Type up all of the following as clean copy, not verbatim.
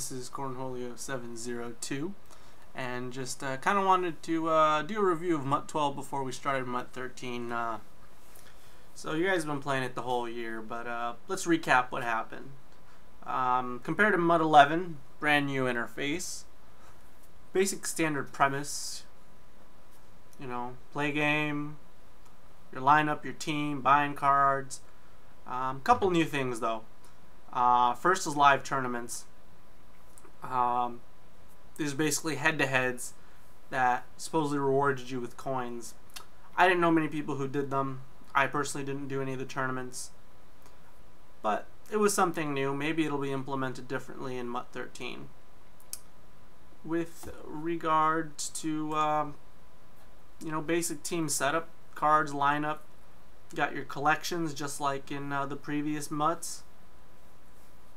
This is Cornholio702, and just kind of wanted to do a review of MUT 12 before we started MUT 13. So you guys have been playing it the whole year, but let's recap what happened. Compared to MUT 11, brand new interface, basic standard premise, you know, play game, your lineup, your team, buying cards. Couple new things though. First is live tournaments. These are basically head-to-heads that supposedly rewarded you with coins. I didn't know many people who did them. I personally didn't do any of the tournaments, but it was something new. Maybe it'll be implemented differently in MUT 13. With regards to you know, basic team setup, cards, lineup, you got your collections just like in the previous MUTs.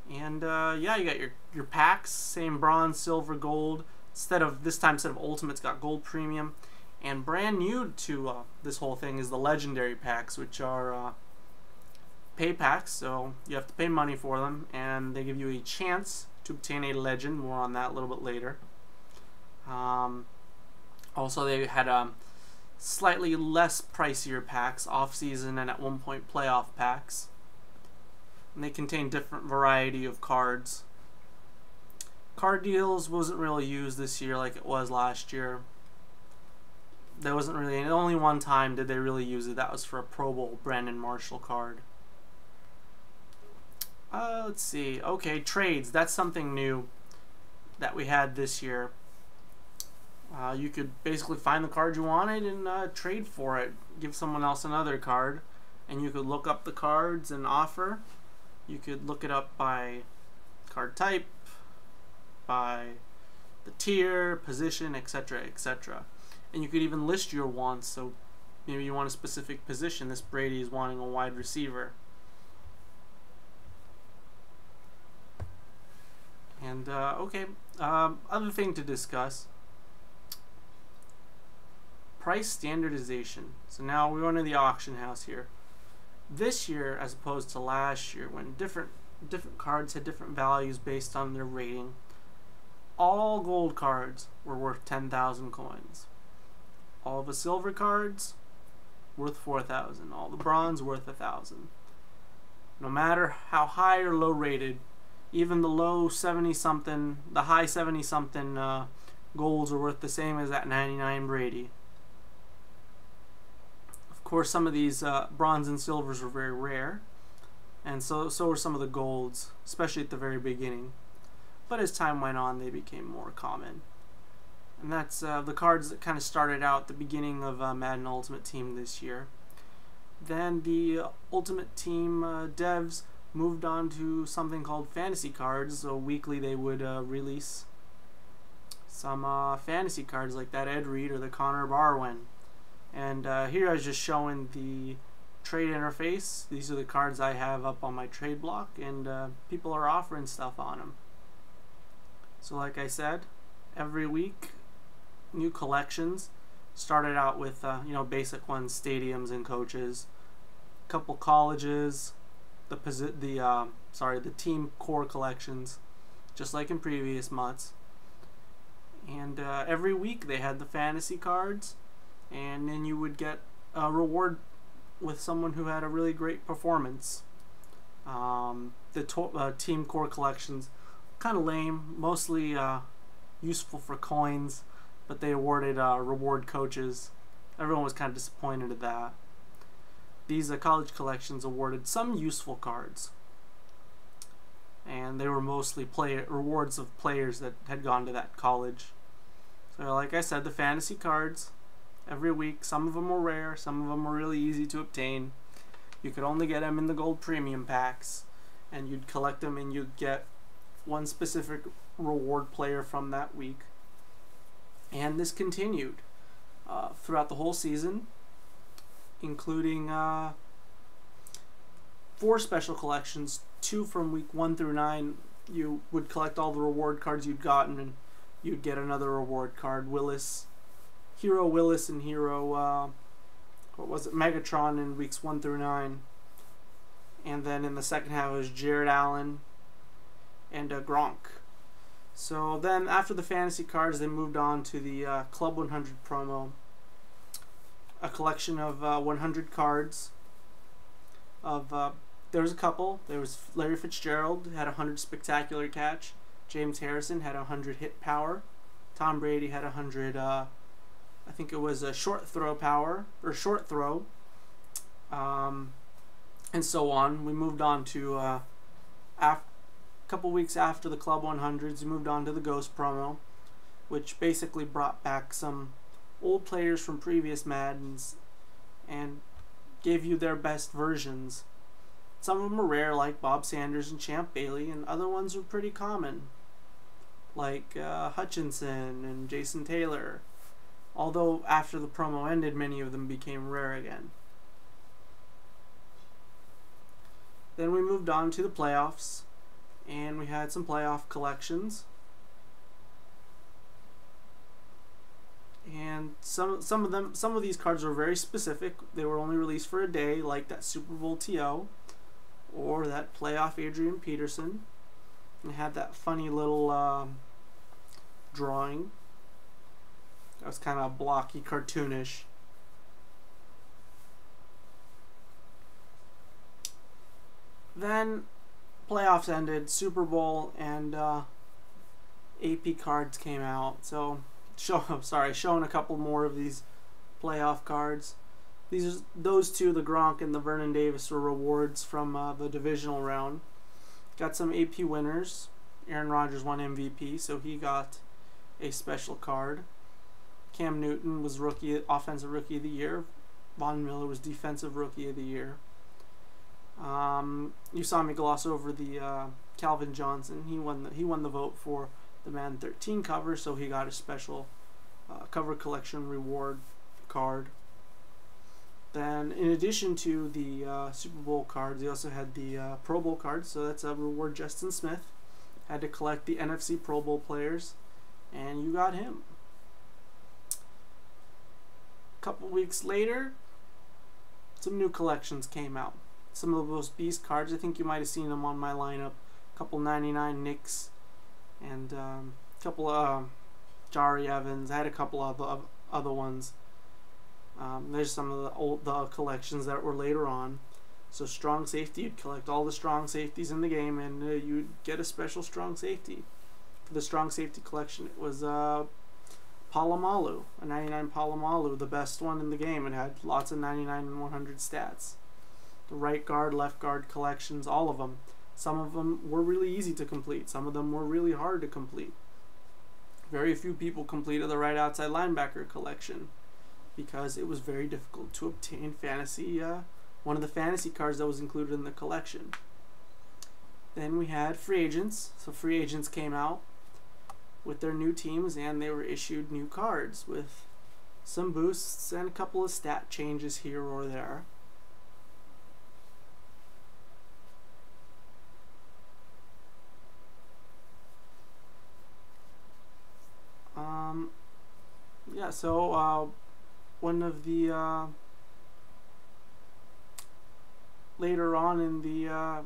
And yeah, you got your packs, same bronze, silver, gold. Instead of ultimates, got gold premium. And brand new to this whole thing is the legendary packs, which are pay packs, so you have to pay money for them, and they give you a chance to obtain a legend. More on that a little bit later. Also, they had slightly less pricier packs, off-season and at one point playoff packs. And they contain different variety of cards. Card deals wasn't really used this year like it was last year. There wasn't really, only one time did they really use it. That was for a Pro Bowl Brandon Marshall card. Let's see. Okay, trades. That's something new that we had this year. You could basically find the card you wanted and trade for it. Give someone else another card, and you could look up the cards and offer. You could look it up by card type, by the tier, position, etc., etc. And you could even list your wants. So maybe you want a specific position. This Brady is wanting a wide receiver. And okay, other thing to discuss: price standardization. So now we're going to the auction house here. This year, as opposed to last year, when different cards had different values based on their rating, all gold cards were worth 10,000 coins. All the silver cards worth 4,000. All the bronze worth 1,000. No matter how high or low rated, even the low 70-something, the high 70-something golds are worth the same as that 99 Brady. Of course, some of these bronze and silvers were very rare, and so were some of the golds, especially at the very beginning. But as time went on, they became more common. And that's the cards that kind of started out at the beginning of Madden Ultimate Team this year. Then the Ultimate Team devs moved on to something called fantasy cards. So weekly they would release some fantasy cards like that Ed Reed or the Connor Barwin. And here I was just showing the trade interface. These are the cards I have up on my trade block, and people are offering stuff on them. So like I said, every week new collections. Started out with you know, basic ones, stadiums and coaches, a couple colleges, the team core collections, just like in previous MUTs. And every week they had the fantasy cards, and then you would get a reward with someone who had a really great performance. The team core collections, kind of lame, mostly useful for coins, but they awarded reward coaches. Everyone was kind of disappointed at that. These college collections awarded some useful cards, and they were mostly rewards of players that had gone to that college. So like I said, the fantasy cards, every week, some of them were rare, some of them were really easy to obtain. You could only get them in the gold premium packs, and you'd collect them and you'd get one specific reward player from that week. And this continued throughout the whole season, including 4 special collections, 2 from week 1 through 9. You would collect all the reward cards you'd gotten, and you'd get another reward card. Hero Willis and Hero Megatron in weeks 1 through 9. And then in the second half it was Jared Allen and Gronk. So then after the fantasy cards, they moved on to the Club 100 promo, a collection of 100 cards. There was a couple. There was Larry Fitzgerald had 100 spectacular catch. James Harrison had 100 hit power. Tom Brady had 100. I think it was a short throw power or short throw. And so on. We moved on to a couple weeks after the Club 100s. We moved on to the Ghost promo, which basically brought back some old players from previous Maddens and gave you their best versions. Some of them were rare, like Bob Sanders and Champ Bailey, and other ones were pretty common, like Hutchinson and Jason Taylor. Although after the promo ended, many of them became rare again. Then we moved on to the playoffs, and we had some playoff collections. And some of these cards were very specific. They were only released for a day, like that Super Bowl TO or that playoff Adrian Peterson. And had that funny little drawing. That was kind of blocky, cartoonish. Then playoffs ended, Super Bowl and AP cards came out. So showing a couple more of these playoff cards. Those two, the Gronk and the Vernon Davis, were rewards from the divisional round. Got some AP winners. Aaron Rodgers won MVP, so he got a special card. Cam Newton was offensive rookie of the year. Von Miller was defensive rookie of the year. You saw me gloss over the Calvin Johnson. He won the vote for the Madden 13 cover, so he got a special cover collection reward card. Then, in addition to the Super Bowl cards, he also had the Pro Bowl cards, so that's a reward. Justin Smith had to collect the NFC Pro Bowl players, and you got him. A couple weeks later, some new collections came out. Some of those Beast cards, I think you might have seen them on my lineup. A couple 99 Knicks, and a couple of Jari Evans. I had a couple of other ones. There's some of the collections that were later on. So strong safety, you'd collect all the strong safeties in the game, and you'd get a special strong safety. For the strong safety collection, it was Palomalu, a 99 Palomalu, the best one in the game. It had lots of 99 and 100 stats. The right guard, left guard collections, all of them. Some of them were really easy to complete. Some of them were really hard to complete. Very few people completed the right outside linebacker collection because it was very difficult to obtain one of the fantasy cards that was included in the collection. Then we had free agents. So free agents came out with their new teams, and they were issued new cards with some boosts and a couple of stat changes here or there. Yeah, so one of the later on in the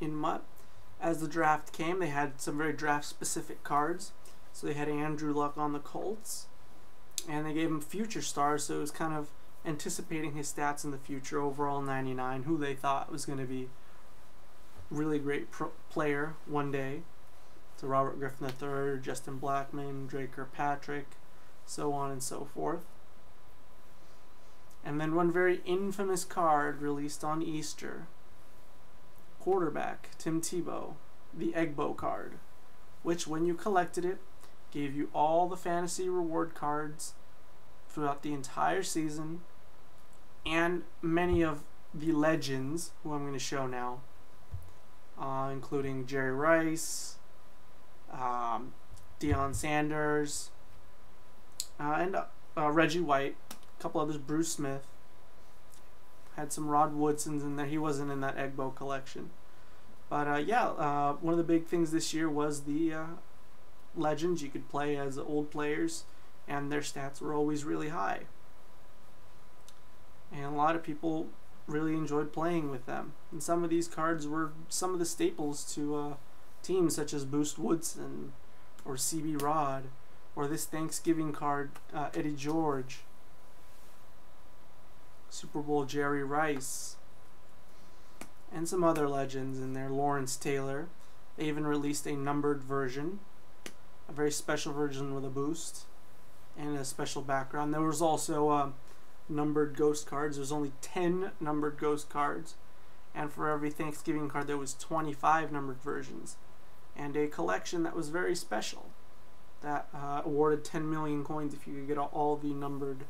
in MUT, as the draft came, they had some very draft specific cards. So they had Andrew Luck on the Colts, and they gave him future stars, so it was kind of anticipating his stats in the future. Overall 99, who they thought was going to be really great player one day. So Robert Griffin III, Justin Blackman, Drake Kirkpatrick, so on and so forth. And then one very infamous card released on Easter. Quarterback Tim Tebow, the Egbo card, which when you collected it, gave you all the fantasy reward cards throughout the entire season, and many of the legends, who I'm going to show now, including Jerry Rice, Deion Sanders, and Reggie White, a couple others, Bruce Smith. Had some Rod Woodsons in there. He wasn't in that Egbo collection. But yeah, one of the big things this year was the legends. You could play as old players, and their stats were always really high. And a lot of people really enjoyed playing with them. And some of these cards were some of the staples to teams such as Boost Woodson or CB Rod, or this Thanksgiving card, Eddie George, Super Bowl Jerry Rice, and some other legends in there, Lawrence Taylor. They even released a numbered version, a very special version with a boost and a special background. There was also numbered ghost cards. There's only 10 numbered ghost cards, and for every Thanksgiving card there was 25 numbered versions, and a collection that was very special that awarded 10 million coins if you could get all the numbered